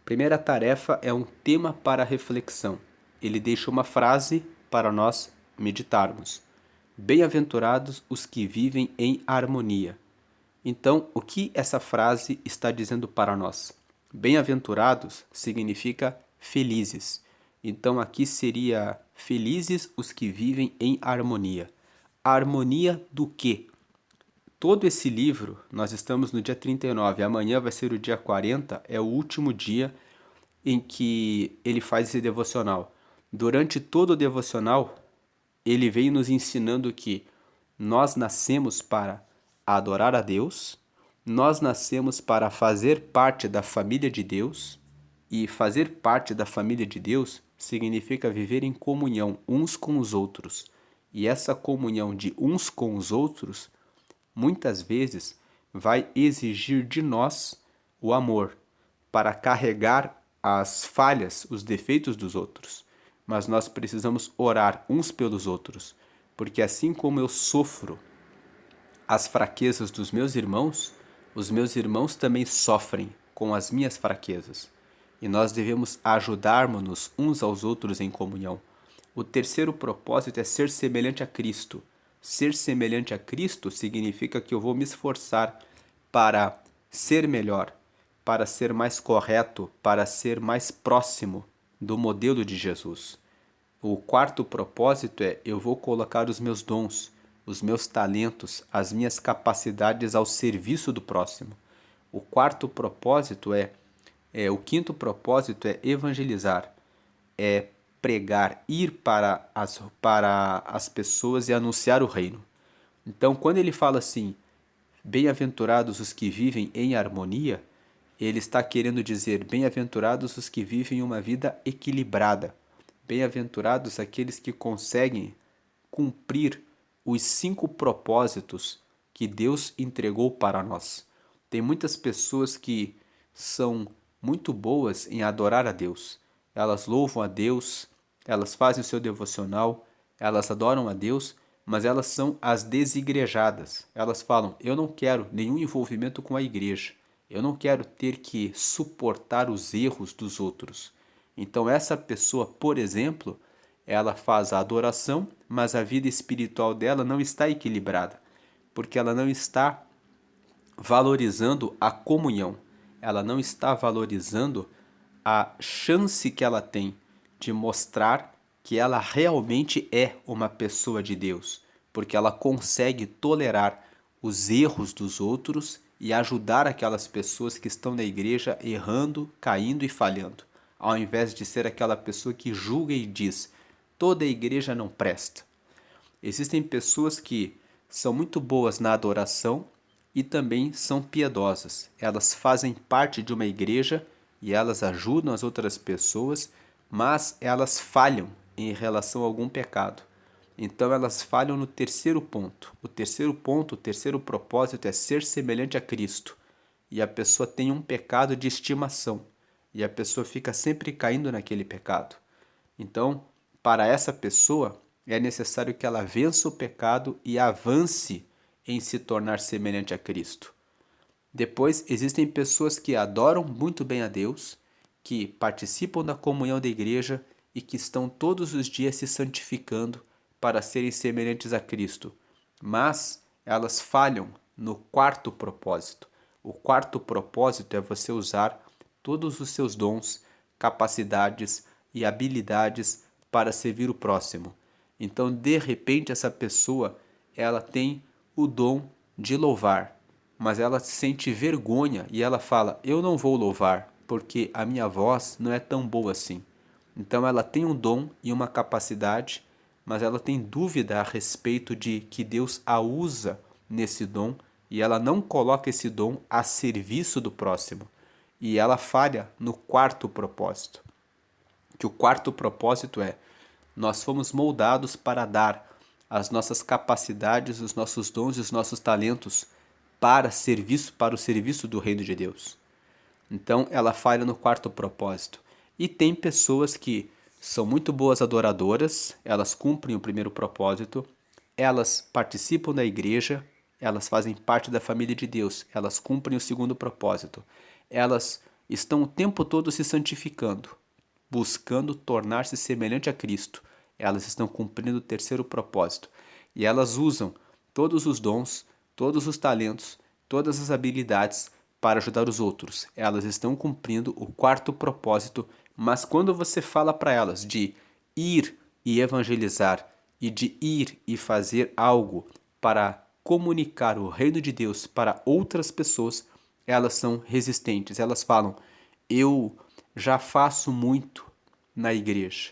Primeira tarefa é um tema para reflexão. Ele deixa uma frase para nós meditarmos. Bem-aventurados os que vivem em harmonia. Então, o que essa frase está dizendo para nós? Bem-aventurados significa felizes. Então, aqui seria felizes os que vivem em harmonia. Harmonia do quê? Todo esse livro, nós estamos no dia 39, amanhã vai ser o dia 40, é o último dia em que ele faz esse devocional. Durante todo o devocional, ele vem nos ensinando que nós nascemos para a adorar a Deus, nós nascemos para fazer parte da família de Deus, e fazer parte da família de Deus significa viver em comunhão uns com os outros. E essa comunhão de uns com os outros, muitas vezes, vai exigir de nós o amor, para carregar as falhas, os defeitos dos outros. Mas nós precisamos orar uns pelos outros, porque assim como eu sofro as fraquezas dos meus irmãos, os meus irmãos também sofrem com as minhas fraquezas. E nós devemos ajudarmos-nos uns aos outros em comunhão. O terceiro propósito é ser semelhante a Cristo. Ser semelhante a Cristo significa que eu vou me esforçar para ser melhor, para ser mais correto, para ser mais próximo do modelo de Jesus. O quarto propósito é: eu vou colocar os meus dons, os meus talentos, as minhas capacidades ao serviço do próximo. O quarto propósito o quinto propósito é evangelizar, é pregar, ir para as pessoas e anunciar o reino. Então, quando ele fala assim, bem-aventurados os que vivem em harmonia, ele está querendo dizer bem-aventurados os que vivem uma vida equilibrada. Bem-aventurados aqueles que conseguem cumprir os 5 propósitos que Deus entregou para nós. Tem muitas pessoas que são muito boas em adorar a Deus. Elas louvam a Deus, elas fazem o seu devocional, elas adoram a Deus, mas elas são as desigrejadas. Elas falam: eu não quero nenhum envolvimento com a igreja. Eu não quero ter que suportar os erros dos outros. Então essa pessoa, por exemplo, ela faz a adoração, mas a vida espiritual dela não está equilibrada, porque ela não está valorizando a comunhão. Ela não está valorizando a chance que ela tem de mostrar que ela realmente é uma pessoa de Deus, porque ela consegue tolerar os erros dos outros e ajudar aquelas pessoas que estão na igreja errando, caindo e falhando, ao invés de ser aquela pessoa que julga e diz: toda a igreja não presta. Existem pessoas que são muito boas na adoração e também são piedosas. Elas fazem parte de uma igreja e elas ajudam as outras pessoas, mas elas falham em relação a algum pecado. Então elas falham no terceiro ponto. O terceiro propósito é ser semelhante a Cristo. E a pessoa tem um pecado de estimação. E a pessoa fica sempre caindo naquele pecado. Então, para essa pessoa, é necessário que ela vença o pecado e avance em se tornar semelhante a Cristo. Depois, existem pessoas que adoram muito bem a Deus, que participam da comunhão da igreja e que estão todos os dias se santificando para serem semelhantes a Cristo. Mas elas falham no quarto propósito. O quarto propósito é você usar todos os seus dons, capacidades e habilidades para servir o próximo. Então, de repente, essa pessoa, ela tem o dom de louvar, mas ela sente vergonha e ela fala: eu não vou louvar, porque a minha voz não é tão boa assim. Então ela tem um dom e uma capacidade, mas ela tem dúvida a respeito de que Deus a usa nesse dom e ela não coloca esse dom a serviço do próximo. E ela falha no quarto propósito. Que o quarto propósito é: nós fomos moldados para dar as nossas capacidades, os nossos dons e os nossos talentos para o serviço do reino de Deus. Então ela falha no quarto propósito. E tem pessoas que são muito boas adoradoras, elas cumprem o primeiro propósito, elas participam da igreja, elas fazem parte da família de Deus, elas cumprem o segundo propósito. Elas estão o tempo todo se santificando, buscando tornar-se semelhante a Cristo. Elas estão cumprindo o terceiro propósito. E elas usam todos os dons, todos os talentos, todas as habilidades para ajudar os outros. Elas estão cumprindo o quarto propósito, mas quando você fala para elas de ir e evangelizar e de ir e fazer algo para comunicar o reino de Deus para outras pessoas, elas são resistentes. Elas falam: eu já faço muito na igreja.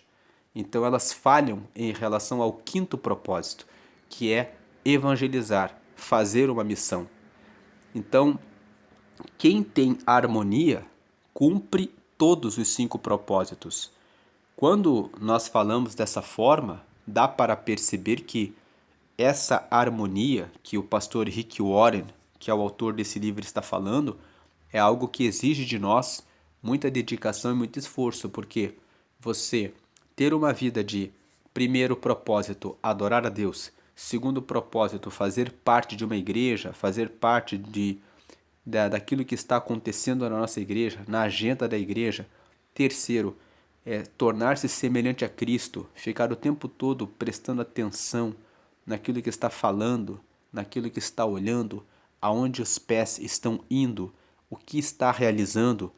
Então elas falham em relação ao quinto propósito, que é evangelizar, fazer uma missão. Então, quem tem harmonia cumpre todos os 5 propósitos. Quando nós falamos dessa forma, dá para perceber que essa harmonia que o pastor Rick Warren, que é o autor desse livro, está falando, é algo que exige de nós muita dedicação e muito esforço, porque você ter uma vida de primeiro propósito, adorar a Deus, segundo propósito, fazer parte de uma igreja, fazer parte daquilo que está acontecendo na nossa igreja, na agenda da igreja. Terceiro, tornar-se semelhante a Cristo, ficar o tempo todo prestando atenção naquilo que está falando, naquilo que está olhando, aonde os pés estão indo, o que está realizando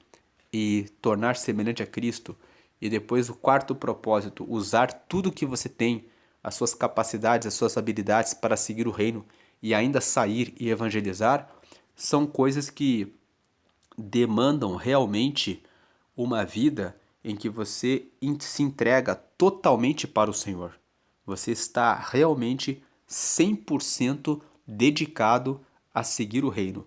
e tornar semelhante a Cristo. E depois o quarto propósito, usar tudo que você tem, as suas capacidades, as suas habilidades para seguir o reino e ainda sair e evangelizar, são coisas que demandam realmente uma vida em que você se entrega totalmente para o Senhor. Você está realmente 100% dedicado a seguir o reino.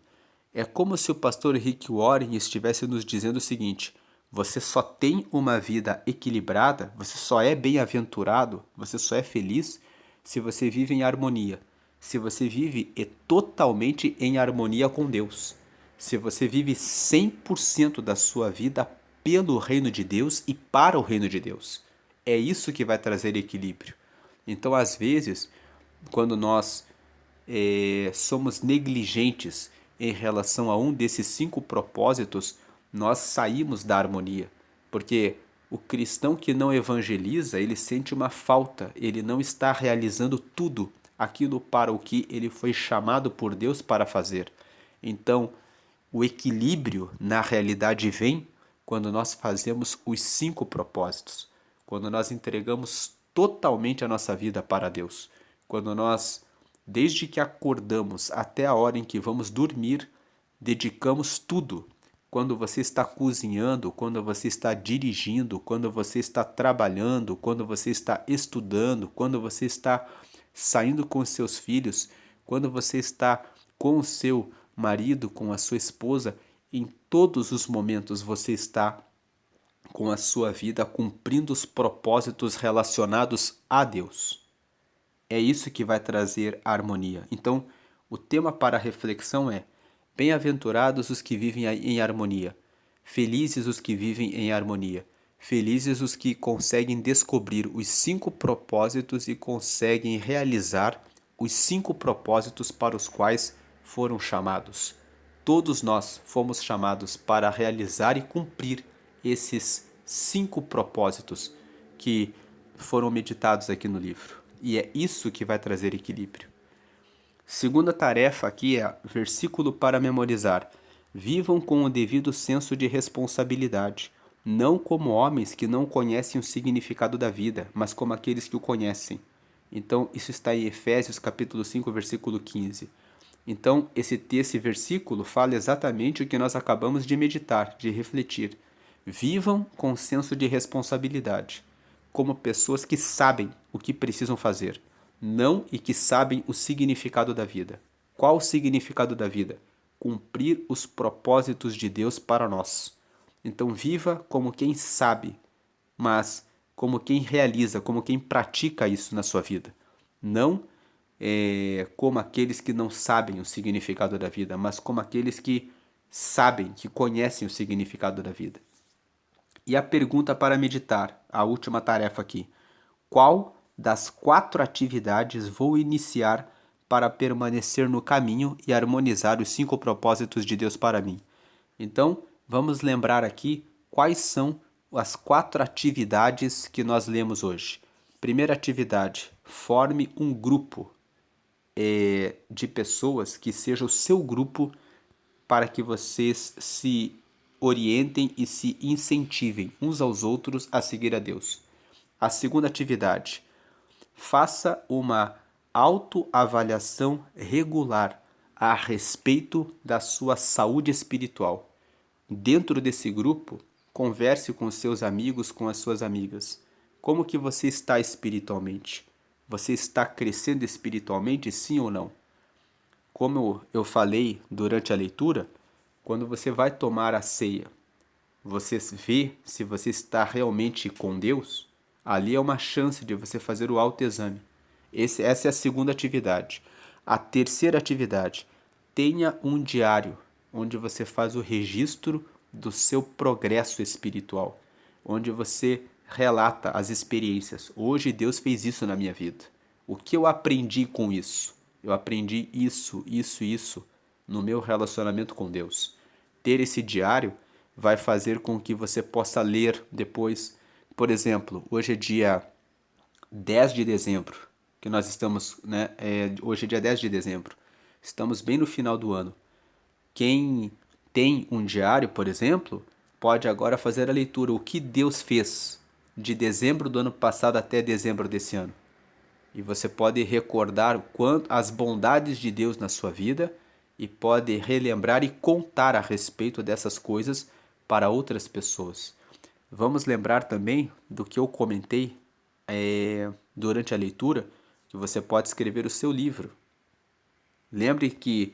É como se o pastor Rick Warren estivesse nos dizendo o seguinte: você só tem uma vida equilibrada, você só é bem-aventurado, você só é feliz se você vive em harmonia. Se você vive totalmente em harmonia com Deus. Se você vive 100% da sua vida pelo reino de Deus e para o reino de Deus. É isso que vai trazer equilíbrio. Então, às vezes, quando nós somos negligentes em relação a um desses 5 propósitos, nós saímos da harmonia. Porque o cristão que não evangeliza, ele sente uma falta, ele não está realizando tudo aquilo para o que ele foi chamado por Deus para fazer. Então, o equilíbrio na realidade vem quando nós fazemos os 5 propósitos, quando nós entregamos totalmente a nossa vida para Deus, quando nós, desde que acordamos até a hora em que vamos dormir, dedicamos tudo. Quando você está cozinhando, quando você está dirigindo, quando você está trabalhando, quando você está estudando, quando você está saindo com os seus filhos, quando você está com o seu marido, com a sua esposa, em todos os momentos você está com a sua vida cumprindo os propósitos relacionados a Deus. É isso que vai trazer a harmonia. Então, o tema para a reflexão é: bem-aventurados os que vivem em harmonia, felizes os que vivem em harmonia, felizes os que conseguem descobrir os 5 propósitos e conseguem realizar os 5 propósitos para os quais foram chamados. Todos nós fomos chamados para realizar e cumprir esses 5 propósitos que foram meditados aqui no livro. E é isso que vai trazer equilíbrio. Segunda tarefa aqui é versículo para memorizar. Vivam com o devido senso de responsabilidade, não como homens que não conhecem o significado da vida, mas como aqueles que o conhecem. Então, isso está em Efésios capítulo 5, versículo 15. Então, esse versículo fala exatamente o que nós acabamos de meditar, de refletir. Vivam com senso de responsabilidade, como pessoas que sabem o que precisam fazer, não e que sabem o significado da vida. Qual o significado da vida? Cumprir os propósitos de Deus para nós. Então, viva como quem sabe, mas como quem realiza, como quem pratica isso na sua vida. Não como aqueles que não sabem o significado da vida, mas como aqueles que sabem, que conhecem o significado da vida. E a pergunta para meditar, a última tarefa aqui: qual das 4 atividades vou iniciar para permanecer no caminho e harmonizar os 5 propósitos de Deus para mim? Então, vamos lembrar aqui quais são as 4 atividades que nós lemos hoje. Primeira atividade: forme um grupo de pessoas que seja o seu grupo para que vocês se orientem e se incentivem uns aos outros a seguir a Deus. A segunda atividade: faça uma autoavaliação regular a respeito da sua saúde espiritual. Dentro desse grupo, converse com os seus amigos, com as suas amigas. Como que você está espiritualmente? Você está crescendo espiritualmente, sim ou não? como eu falei durante a leitura, quando você vai tomar a ceia, você vê se você está realmente com Deus, ali é uma chance de você fazer o autoexame. Essa é a segunda atividade. A terceira atividade, tenha um diário onde você faz o registro do seu progresso espiritual, onde você relata as experiências. Hoje Deus fez isso na minha vida. O que eu aprendi com isso? Eu aprendi isso no meu relacionamento com Deus. Ter esse diário vai fazer com que você possa ler depois. Por exemplo, hoje é dia 10 de dezembro, que nós estamos, né? Hoje é dia 10 de dezembro. Estamos bem no final do ano. Quem tem um diário, por exemplo, pode agora fazer a leitura. O que Deus fez de dezembro do ano passado até dezembro desse ano. E você pode recordar as bondades de Deus na sua vida e pode relembrar e contar a respeito dessas coisas para outras pessoas. Vamos lembrar também do que eu comentei durante a leitura, que você pode escrever o seu livro. Lembre que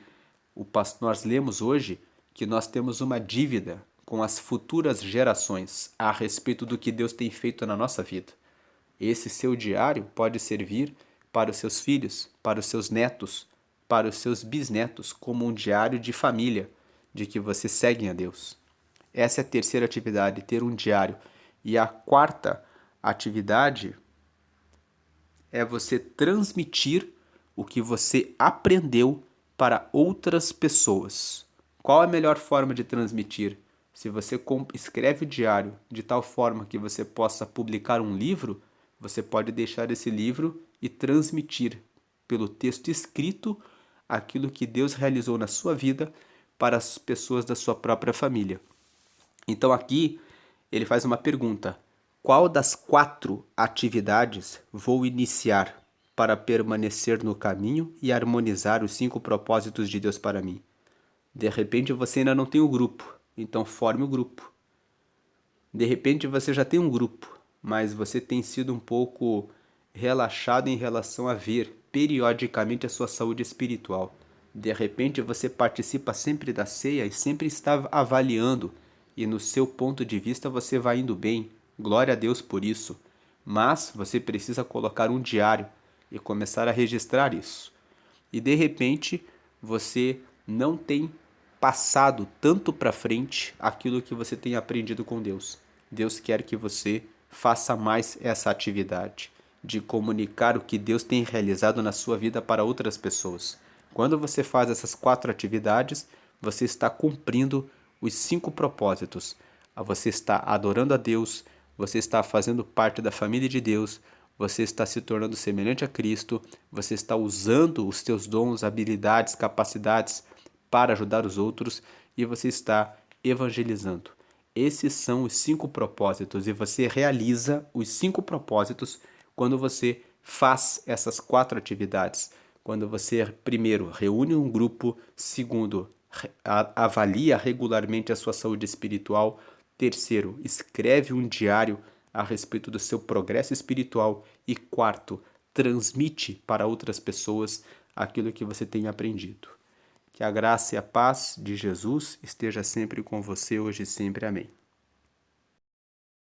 nós lemos hoje que nós temos uma dívida com as futuras gerações a respeito do que Deus tem feito na nossa vida. Esse seu diário pode servir para os seus filhos, para os seus netos, para os seus bisnetos, como um diário de família, de que vocês seguem a Deus. Essa é a terceira atividade, ter um diário. E a quarta atividade é você transmitir o que você aprendeu para outras pessoas. Qual a melhor forma de transmitir? Se você escreve o diário de tal forma que você possa publicar um livro, você pode deixar esse livro e transmitir pelo texto escrito aquilo que Deus realizou na sua vida para as pessoas da sua própria família. Então aqui ele faz uma pergunta: qual das 4 atividades vou iniciar para permanecer no caminho e harmonizar os 5 propósitos de Deus para mim? De repente você ainda não tem o grupo, então forme o grupo. De repente você já tem um grupo, mas você tem sido um pouco relaxado em relação a ver periodicamente a sua saúde espiritual. De repente você participa sempre da ceia e sempre está avaliando, e no seu ponto de vista você vai indo bem. Glória a Deus por isso. Mas você precisa colocar um diário e começar a registrar isso. E de repente você não tem passado tanto para frente aquilo que você tem aprendido com Deus. Deus quer que você faça mais essa atividade de comunicar o que Deus tem realizado na sua vida para outras pessoas. Quando você faz essas 4 atividades, você está cumprindo os 5 propósitos. Você está adorando a Deus, você está fazendo parte da família de Deus, você está se tornando semelhante a Cristo, você está usando os seus dons, habilidades, capacidades para ajudar os outros e você está evangelizando. Esses são os 5 propósitos e você realiza os 5 propósitos quando você faz essas 4 atividades. Quando você, primeiro, reúne um grupo, segundo, avalia regularmente a sua saúde espiritual, terceiro, escreve um diário a respeito do seu progresso espiritual e quarto, transmite para outras pessoas aquilo que você tem aprendido. Que a graça e a paz de Jesus esteja sempre com você hoje e sempre. Amém.